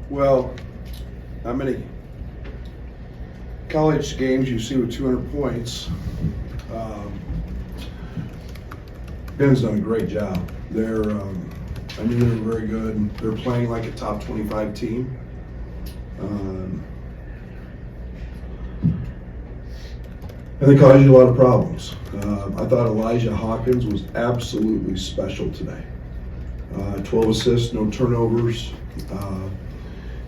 Well, how many college games you see with 200 points? Um, Ben's done a great job. I knew they were very good. They're playing like a top 25 team. And they caused you a lot of problems. I thought Elijah Hawkins was absolutely special today. 12 assists, no turnovers.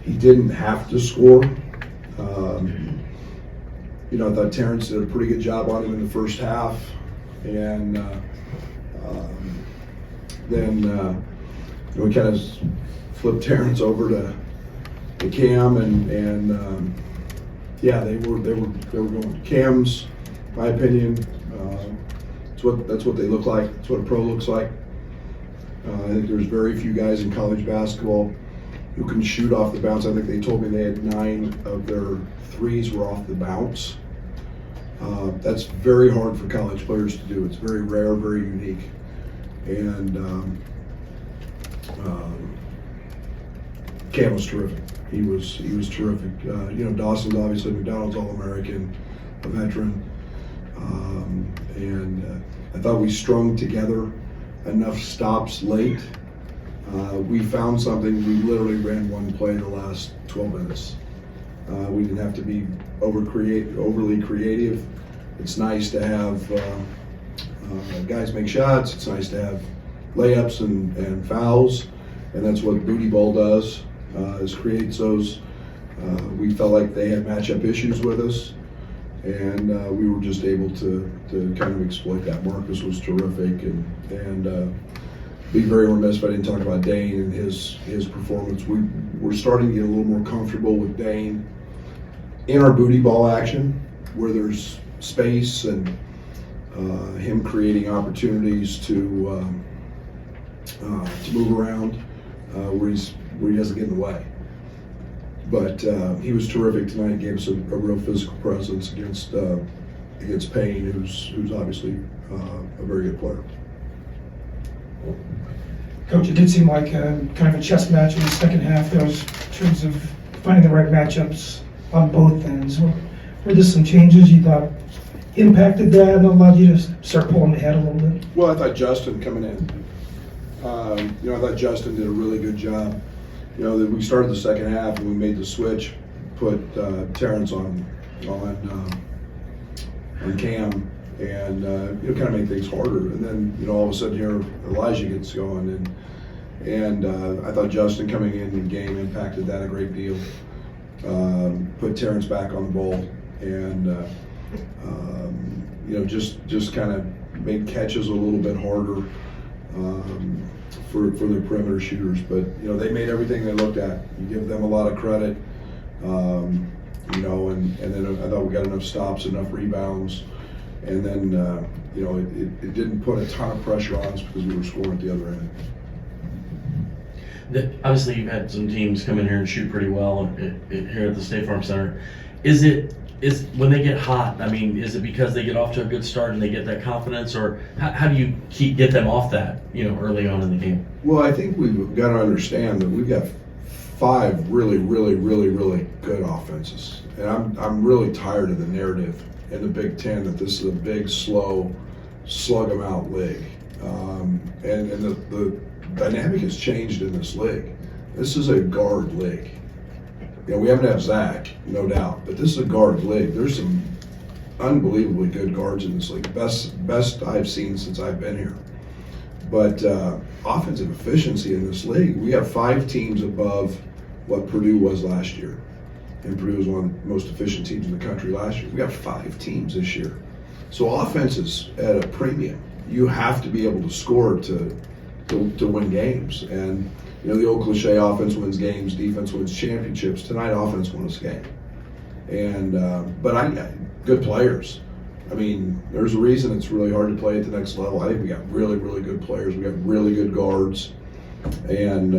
He didn't have to score. I thought Terrence did a pretty good job on him in the first half. And then we kind of flipped Terrence over to Cam, and they were going. Cam's, my opinion, that's what they look like. That's what a pro looks like. I think there's very few guys in college basketball who can shoot off the bounce. I think they told me they had 9 of their threes were off the bounce. That's very hard for college players to do. It's very rare, very unique. And Cam was terrific. He was terrific. Dawson's obviously McDonald's All-American, a veteran. I thought we strung together enough stops late. We found something. We literally ran one play in the last 12 minutes. We didn't have to be overly creative. It's nice to have guys make shots. It's nice to have layups and fouls, and that's what booty ball does, is creates those. We felt like they had matchup issues with us, and we were just able to kind of exploit that. Marcus was terrific, and be very remiss if I didn't talk about Dane and his performance. We're starting to get a little more comfortable with Dane in our booty ball action, where there's space and him creating opportunities to move around, where he doesn't get in the way. But he was terrific tonight. Gave us a real physical presence against Payne, who's obviously a very good player. Coach, it did seem like kind of a chess match in the second half. There was in terms of finding the right matchups on both ends. Were there some changes you thought impacted that and allowed you to start pulling ahead a little bit? Well, I thought Justin coming in. I thought Justin did a really good job. That we started the second half and we made the switch, put Terrence on Cam, and kind of made things harder. And then all of a sudden here Elijah gets going, and I thought Justin coming in the game impacted that a great deal. Put Terrence back on the ball, and just kind of made catches a little bit harder for their perimeter shooters. But they made everything they looked at. You give them a lot of credit. And then I thought we got enough stops, enough rebounds, and then it didn't put a ton of pressure on us because we were scoring at the other end. Obviously, you've had some teams come in here and shoot pretty well here at the State Farm Center. Is when they get hot, is it because they get off to a good start and they get that confidence, or how do you get them off that, early on in the game? Well, I think we've got to understand that we've got 5 really, really, really, really good offenses, and I'm really tired of the narrative in the Big Ten that this is a big, slow, slug 'em out league, and the dynamic has changed in this league. This is a guard league. We haven't had Zach, no doubt, but this is a guard league. There's some unbelievably good guards in this league, best I've seen since I've been here. But offensive efficiency in this league, we have 5 teams above what Purdue was last year. And Purdue was one of the most efficient teams in the country last year. We got 5 teams this year. So offense is at a premium. You have to be able to score to win games. And the old cliche, offense wins games, defense wins championships. Tonight, offense won us a game. And but I got good players. There's a reason it's really hard to play at the next level. I think we got really, really good players. We got really good guards, and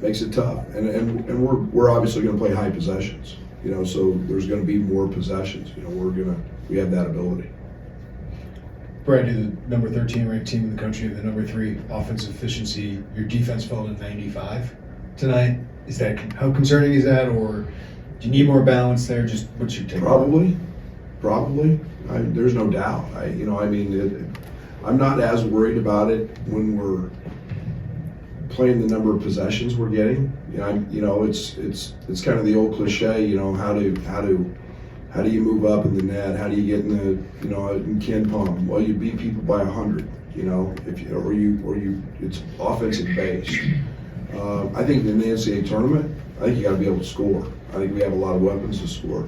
makes it tough. And we're obviously going to play high possessions. So there's going to be more possessions. We have that ability. Brad, you're the number 13 ranked team in the country, the number 3 offensive efficiency. Your defense fell to 95 tonight. How concerning is that, or do you need more balance there? Just what's your take? Probably. There's no doubt. I'm not as worried about it when we're playing the number of possessions we're getting. It's kind of the old cliche. How do you move up in the net? How do you get in the in Ken Palm? Well, you beat people by 100. It's offensive based. I think in the NCAA tournament, I think you got to be able to score. I think we have a lot of weapons to score.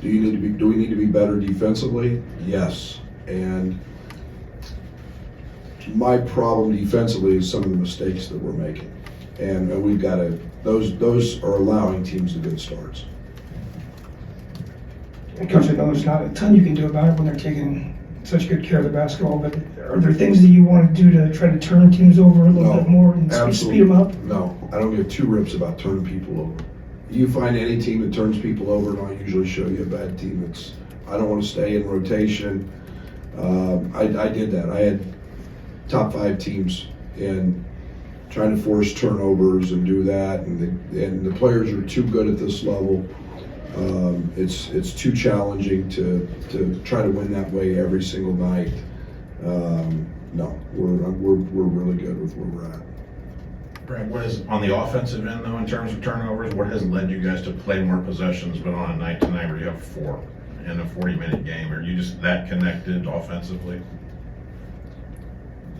Do we need to be better defensively? Yes. And my problem defensively is some of the mistakes that we're making, and we've got to. Those are allowing teams to get starts. Coach, I know there's not a ton you can do about it when they're taking such good care of the basketball, but are there things that you want to do to try to turn teams over a little bit more and speed them up? No, I don't give 2 rips about turning people over. You find any team that turns people over, and I'll usually show you a bad team. I don't want to stay in rotation. I did that. I had top 5 teams in trying to force turnovers and do that, and the players are too good at this level. It's too challenging to try to win that way every single night. No, we're really good with where we're at. Brad, what is on the offensive end though in terms of turnovers? What has led you guys to play more possessions, but on a night tonight where you have 4 in a 40-minute game? Are you just that connected offensively?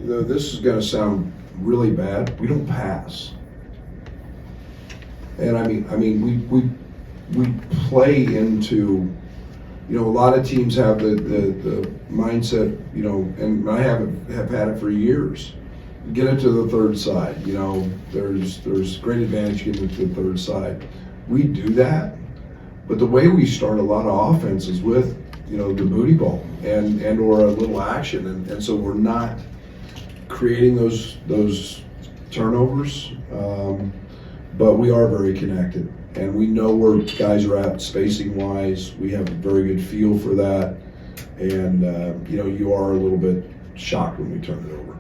This is going to sound really bad. We don't pass, and we play into. A lot of teams have the mindset, and I have had it for years. Get it to the third side. There's great advantage getting it to the third side. We do that, but the way we start a lot of offense is with, the booty ball and or a little action, and so we're not creating those turnovers, but we are very connected, and we know where guys are at spacing wise. We have a very good feel for that, and you are a little bit shocked when we turn it over.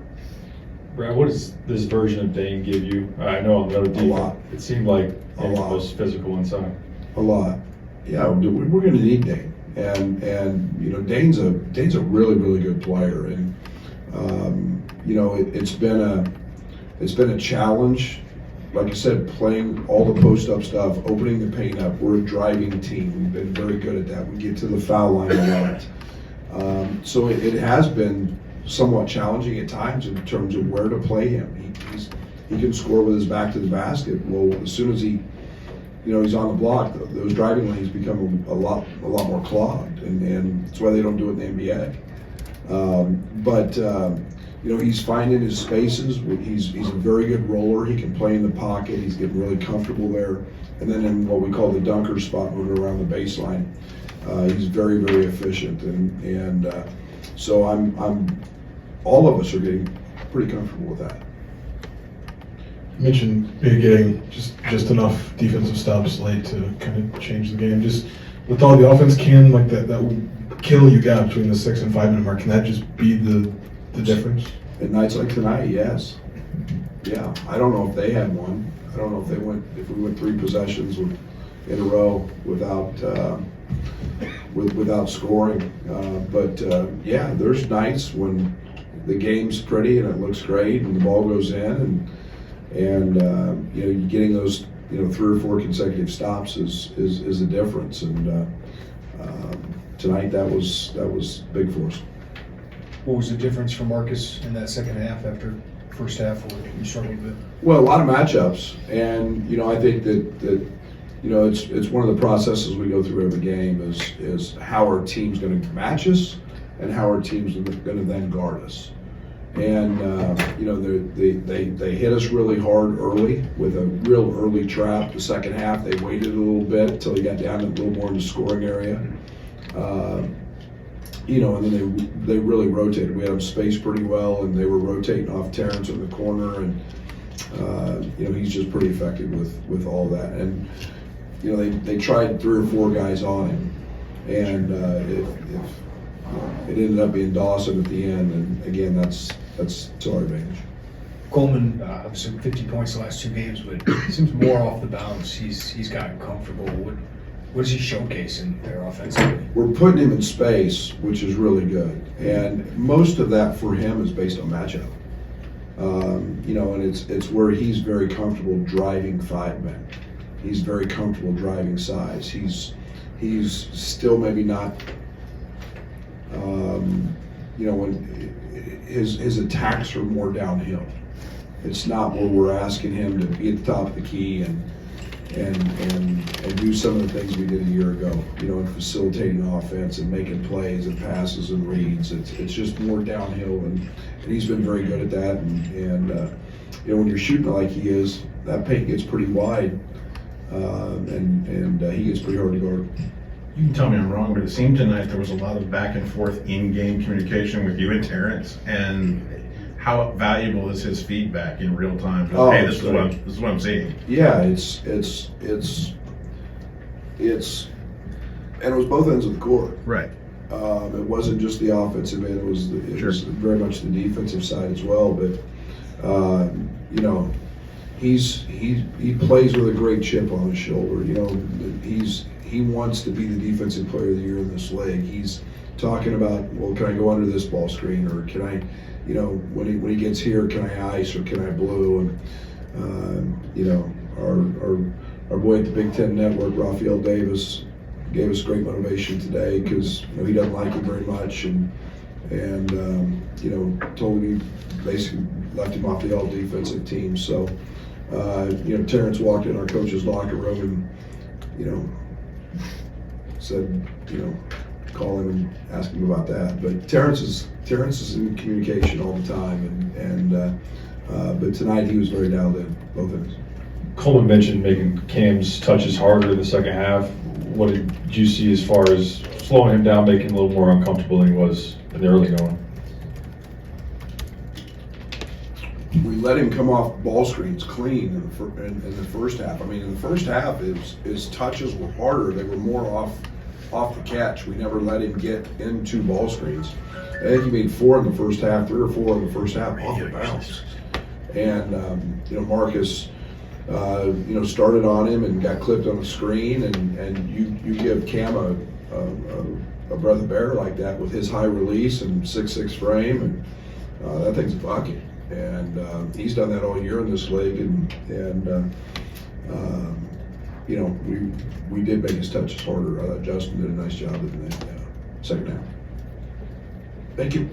Brad, what does this version of Dane give you? I know on the other team, lot. It seemed like A lot. was physical inside. A lot. Yeah, we're going to need Dane, and Dane's a really, really good player, and it's been a challenge. Like I said, playing all the post-up stuff, opening the paint up. We're a driving team. We've been very good at that. We get to the foul line a lot. So it has been somewhat challenging at times in terms of where to play him. He can score with his back to the basket. Well, as soon as he's on the block, those driving lanes become a lot more clogged, and that's why they don't do it in the NBA. He's finding his spaces. He's a very good roller. He can play in the pocket. He's getting really comfortable there. And then in what we call the dunker spot, moving around the baseline, he's very, very efficient. And so all of us are getting pretty comfortable with that. You mentioned maybe getting just enough defensive stops late to kind of change the game. Just with all the offense that kill you got between the 6 and 5 minute mark, can that just be the difference? At nights like tonight, yes. Yeah, I don't know if they had one. I don't know if we went 3 possessions in a row without scoring. But there's nights when the game's pretty and it looks great and the ball goes in and you're getting those 3 or 4 consecutive stops is a difference. And tonight that was big for us. What was the difference for Marcus in that second half after first half where you struggled with? Well, a lot of matchups, and I think that it's one of the processes we go through every game is how our team's going to match us and how our team's going to then guard us. And they hit us really hard early with a real early trap. The second half they waited a little bit until they got down a little more in the scoring area. And then they really rotated. We had them spaced pretty well, and they were rotating off Terrence in the corner, and he's just pretty effective with all that. And they tried 3 or 4 guys on him, and if it ended up being Dawson at the end, and again, that's to our advantage. Coleman, obviously 50 points the last 2 games, but it seems more off the bounce. He's gotten comfortable. What does he showcase in there offensively? We're putting him in space, which is really good, and most of that for him is based on matchup. And it's where he's very comfortable driving 5 men. He's very comfortable driving size. He's still maybe not, when his attacks are more downhill. It's not where we're asking him to be at the top of the key and do some of the things we did a year ago, in facilitating offense and making plays and passes and reads. It's just more downhill, and he's been very good at that. And when you're shooting like he is, that paint gets pretty wide, and he gets pretty hard to guard. You can tell me I'm wrong, but it seemed tonight there was a lot of back and forth in-game communication with you and Terrence, and how valuable is his feedback in real time? Hey, this is what I'm seeing. Yeah, it's and it was both ends of the court. Right. It wasn't just the offensive end; it was very much the defensive side as well. But he plays with a great chip on his shoulder. He wants to be the defensive player of the year in this league. He's talking about, well, can I go under this ball screen, or can I, when he gets here, can I ice or can I blue? And our boy at the Big Ten Network, Raphael Davis, gave us great motivation today because he doesn't like it very much, and told him he basically left him off the all defensive team. So Terrence walked in our coach's locker room and said call him and ask him about that. But Terrence is in communication all the time, but tonight he was very dialed in, both ends. Coleman mentioned making Cam's touches harder in the second half. What did you see as far as slowing him down, making him a little more uncomfortable than he was in the early going? We let him come off ball screens clean in the first half. I mean, in the first half, his touches were harder. They were more off the catch. We never let him get into ball screens. I think he made 4 in the first half, 3 or 4 in the first half off the bounce. And Marcus, started on him and got clipped on the screen, and you give Cam a breath of air like that with his high release and 6'6" frame, and that thing's a bucket. And he's done that all year in this league, and we did make his touches harder. Justin did a nice job in the second half. Thank you.